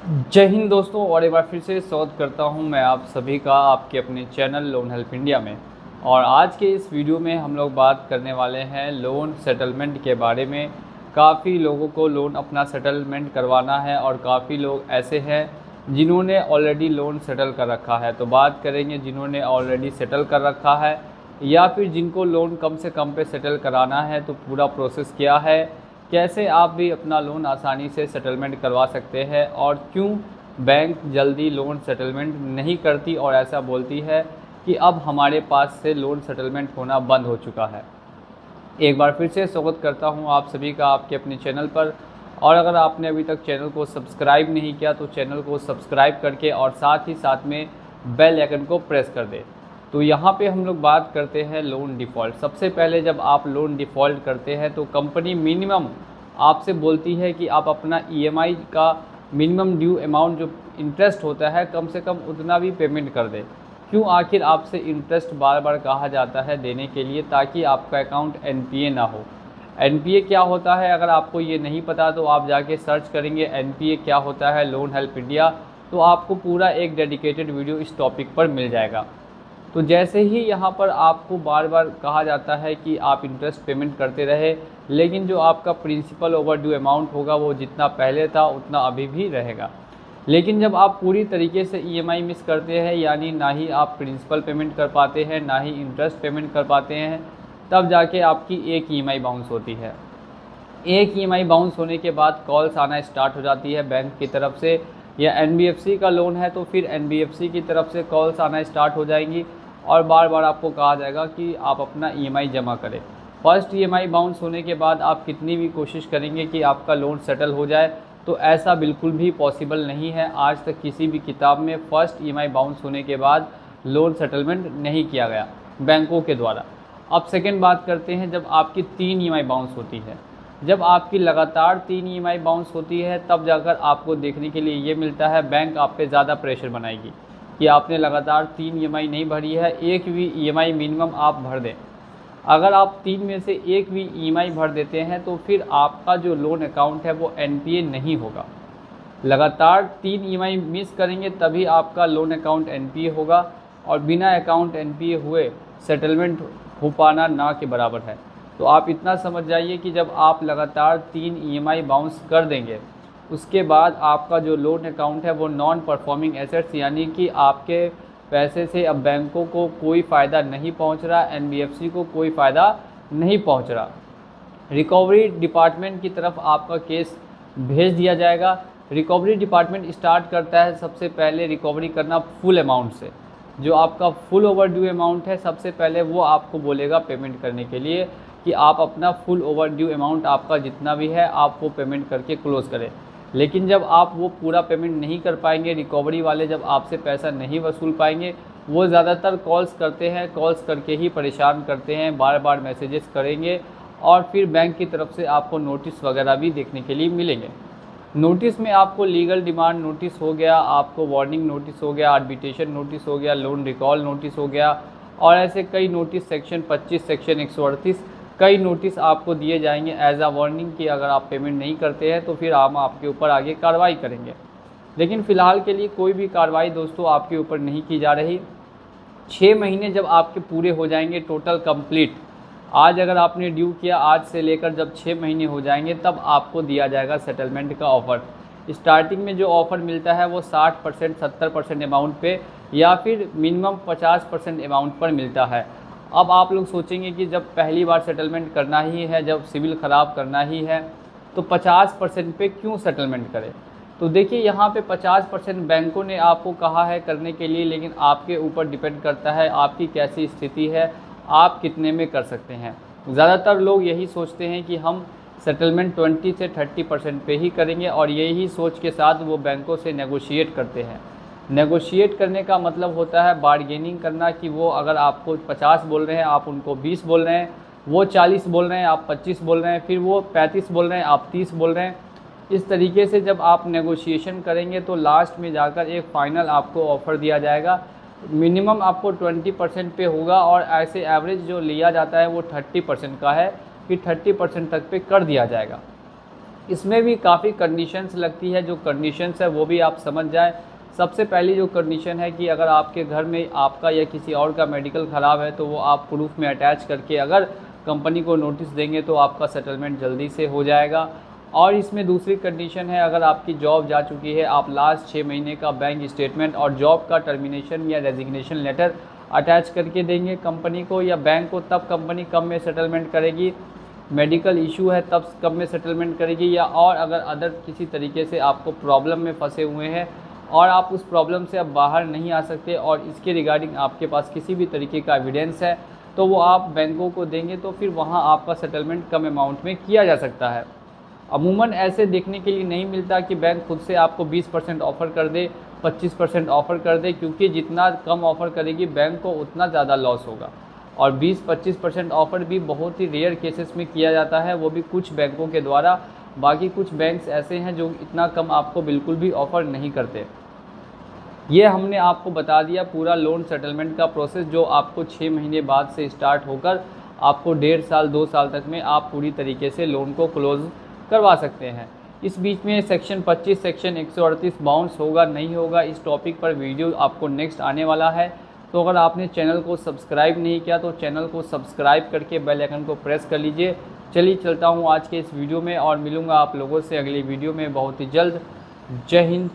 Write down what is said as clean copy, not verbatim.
जय हिंद दोस्तों, और एक बार फिर से स्वागत करता हूं मैं आप सभी का आपके अपने चैनल लोन हेल्प इंडिया में। और आज के इस वीडियो में हम लोग बात करने वाले हैं लोन सेटलमेंट के बारे में। काफ़ी लोगों को लोन अपना सेटलमेंट करवाना है और काफ़ी लोग ऐसे हैं जिन्होंने ऑलरेडी लोन सेटल कर रखा है। तो बात करेंगे जिन्होंने ऑलरेडी सेटल कर रखा है या फिर जिनको लोन कम से कम पे सेटल कराना है, तो पूरा प्रोसेस क्या है, कैसे आप भी अपना लोन आसानी से सेटलमेंट करवा सकते हैं और क्यों बैंक जल्दी लोन सेटलमेंट नहीं करती और ऐसा बोलती है कि अब हमारे पास से लोन सेटलमेंट होना बंद हो चुका है। एक बार फिर से स्वागत करता हूं आप सभी का आपके अपने चैनल पर। और अगर आपने अभी तक चैनल को सब्सक्राइब नहीं किया तो चैनल को सब्सक्राइब करके और साथ ही साथ में बेल आइकन को प्रेस कर दें। तो यहाँ पे हम लोग बात करते हैं लोन डिफ़ॉल्ट। सबसे पहले जब आप लोन डिफ़ॉल्ट करते हैं तो कंपनी मिनिमम आपसे बोलती है कि आप अपना ईएमआई का मिनिमम ड्यू अमाउंट जो इंटरेस्ट होता है कम से कम उतना भी पेमेंट कर दें। क्यों आखिर आपसे इंटरेस्ट बार बार कहा जाता है देने के लिए? ताकि आपका अकाउंट एनपीए ना हो। एनपीए क्या होता है, अगर आपको ये नहीं पता तो आप जाके सर्च करेंगे एनपीए क्या होता है लोन हेल्प इंडिया, तो आपको पूरा एक डेडिकेटेड वीडियो इस टॉपिक पर मिल जाएगा। तो जैसे ही यहाँ पर आपको बार बार कहा जाता है कि आप इंटरेस्ट पेमेंट करते रहे, लेकिन जो आपका प्रिंसिपल ओवर ड्यू अमाउंट होगा वो जितना पहले था उतना अभी भी रहेगा। लेकिन जब आप पूरी तरीके से ईएमआई मिस करते हैं, यानी ना ही आप प्रिंसिपल पेमेंट कर पाते हैं ना ही इंटरेस्ट पेमेंट कर पाते हैं, तब जाके आपकी एक ईएमआई बाउंस होती है। एक ईएमआई बाउंस होने के बाद कॉल्स आना स्टार्ट हो जाती है बैंक की तरफ से, या एनबीएफसी का लोन है तो फिर एनबीएफसी की तरफ से कॉल्स आना स्टार्ट हो जाएंगी और बार बार आपको कहा जाएगा कि आप अपना ईएमआई जमा करें। फर्स्ट ईएमआई बाउंस होने के बाद आप कितनी भी कोशिश करेंगे कि आपका लोन सेटल हो जाए, तो ऐसा बिल्कुल भी पॉसिबल नहीं है। आज तक किसी भी किताब में फर्स्ट ईएमआई बाउंस होने के बाद लोन सेटलमेंट नहीं किया गया बैंकों के द्वारा। अब सेकेंड बात करते हैं, जब आपकी 3 ईएमआई बाउंस होती है। जब आपकी लगातार 3 ईएमआई बाउंस होती है तब जाकर आपको देखने के लिए ये मिलता है बैंक आप पे ज़्यादा प्रेशर बनाएगी कि आपने लगातार 3 ईएमआई नहीं भरी है, एक भी ईएमआई मिनिमम आप भर दें। अगर आप 3 में से एक भी ईएमआई भर देते हैं तो फिर आपका जो लोन अकाउंट है वो एनपीए नहीं होगा। लगातार 3 ईएमआई मिस करेंगे तभी आपका लोन अकाउंट एनपीए होगा, और बिना अकाउंट एनपीए हुए सेटलमेंट हो पाना ना के बराबर है। तो आप इतना समझ जाइए कि जब आप लगातार 3 ईएमआई बाउंस कर देंगे उसके बाद आपका जो लोन अकाउंट है वो नॉन परफॉर्मिंग एसेट्स, यानी कि आपके पैसे से अब बैंकों को कोई फ़ायदा नहीं पहुंच रहा, एनबीएफसी को कोई फ़ायदा नहीं पहुंच रहा। रिकवरी डिपार्टमेंट की तरफ आपका केस भेज दिया जाएगा। रिकवरी डिपार्टमेंट स्टार्ट करता है सबसे पहले रिकवरी करना फुल अमाउंट से। जो आपका फुल ओवर ड्यू अमाउंट है सबसे पहले वो आपको बोलेगा पेमेंट करने के लिए कि आप अपना फुल ओवर ड्यू अमाउंट आपका जितना भी है आप वो पेमेंट करके क्लोज़ करें। लेकिन जब आप वो पूरा पेमेंट नहीं कर पाएंगे, रिकवरी वाले जब आपसे पैसा नहीं वसूल पाएंगे, वो ज़्यादातर कॉल्स करते हैं, कॉल्स करके ही परेशान करते हैं, बार बार मैसेजेस करेंगे और फिर बैंक की तरफ से आपको नोटिस वगैरह भी देखने के लिए मिलेंगे। नोटिस में आपको लीगल डिमांड नोटिस हो गया, आपको वार्निंग नोटिस हो गया, आर्बिट्रेशन नोटिस हो गया, लोन रिकॉल नोटिस हो गया, और ऐसे कई नोटिस सेक्शन 25 सेक्शन 138 कई नोटिस आपको दिए जाएंगे एज आ वार्निंग कि अगर आप पेमेंट नहीं करते हैं तो फिर हम आपके ऊपर आगे कार्रवाई करेंगे। लेकिन फ़िलहाल के लिए कोई भी कार्रवाई दोस्तों आपके ऊपर नहीं की जा रही। 6 महीने जब आपके पूरे हो जाएंगे टोटल कंप्लीट, आज अगर आपने ड्यू किया, आज से लेकर जब 6 महीने हो जाएंगे तब आपको दिया जाएगा सेटलमेंट का ऑफ़र। स्टार्टिंग में जो ऑफ़र मिलता है वो 60% 70% अमाउंट पे या फिर मिनिमम 50% अमाउंट पर मिलता है। अब आप लोग सोचेंगे कि जब पहली बार सेटलमेंट करना ही है, जब सिविल ख़राब करना ही है, तो 50% पे क्यों सेटलमेंट करें? तो देखिए यहाँ पे 50% बैंकों ने आपको कहा है करने के लिए, लेकिन आपके ऊपर डिपेंड करता है आपकी कैसी स्थिति है, आप कितने में कर सकते हैं। ज़्यादातर लोग यही सोचते हैं कि हम सेटलमेंट 20 से 30% पे ही करेंगे और यही सोच के साथ वो बैंकों से नेगोशिएट करते हैं। नेगोशिएट करने का मतलब होता है बार्गेनिंग करना, कि वो अगर आपको 50 बोल रहे हैं आप उनको 20 बोल रहे हैं, वो 40 बोल रहे हैं आप 25 बोल रहे हैं, फिर वो 35 बोल रहे हैं आप 30 बोल रहे हैं। इस तरीके से जब आप नेगोशिएशन करेंगे तो लास्ट में जाकर एक फ़ाइनल आपको ऑफ़र दिया जाएगा। मिनिमम आपको 20% पे होगा और ऐसे एवरेज जो लिया जाता है वो 30% का है कि 30% तक पे कर दिया जाएगा। इसमें भी काफ़ी कंडीशंस लगती है, जो कंडीशंस है वो भी आप समझ जाएं। सबसे पहली जो कंडीशन है कि अगर आपके घर में आपका या किसी और का मेडिकल ख़राब है तो वो आप प्रूफ में अटैच करके अगर कंपनी को नोटिस देंगे तो आपका सेटलमेंट जल्दी से हो जाएगा। और इसमें दूसरी कंडीशन है, अगर आपकी जॉब जा चुकी है, आप लास्ट 6 महीने का बैंक स्टेटमेंट और जॉब का टर्मिनेशन या रेजिग्नेशन लेटर अटैच करके देंगे कंपनी को या बैंक को, तब कंपनी कब में सेटलमेंट करेगी। मेडिकल इशू है तब कब में सेटलमेंट करेगी, या और अगर अदर किसी तरीके से आपको प्रॉब्लम में फंसे हुए हैं और आप उस प्रॉब्लम से अब बाहर नहीं आ सकते और इसके रिगार्डिंग आपके पास किसी भी तरीके का एविडेंस है तो वो आप बैंकों को देंगे, तो फिर वहाँ आपका सेटलमेंट कम अमाउंट में किया जा सकता है। अमूमन ऐसे देखने के लिए नहीं मिलता कि बैंक खुद से आपको 20% ऑफ़र कर दे, 25% ऑफ़र कर दे, क्योंकि जितना कम ऑफ़र करेगी बैंक को उतना ज़्यादा लॉस होगा। और 20-25% ऑफ़र भी बहुत ही रेयर केसेस में किया जाता है, वो भी कुछ बैंकों के द्वारा। बाकी कुछ बैंक्स ऐसे हैं जो इतना कम आपको बिल्कुल भी ऑफ़र नहीं करते। ये हमने आपको बता दिया पूरा लोन सेटलमेंट का प्रोसेस, जो आपको 6 महीने बाद से स्टार्ट होकर आपको 1.5 साल 2 साल तक में आप पूरी तरीके से लोन को क्लोज़ करवा सकते हैं। इस बीच में सेक्शन 25 सेक्शन 138 बाउंस होगा नहीं होगा, इस टॉपिक पर वीडियो आपको नेक्स्ट आने वाला है। तो अगर आपने चैनल को सब्सक्राइब नहीं किया तो चैनल को सब्सक्राइब करके बेल आइकन को प्रेस कर लीजिए। चलिए चलता हूँ आज के इस वीडियो में और मिलूँगा आप लोगों से अगली वीडियो में बहुत ही जल्द। जय हिंद।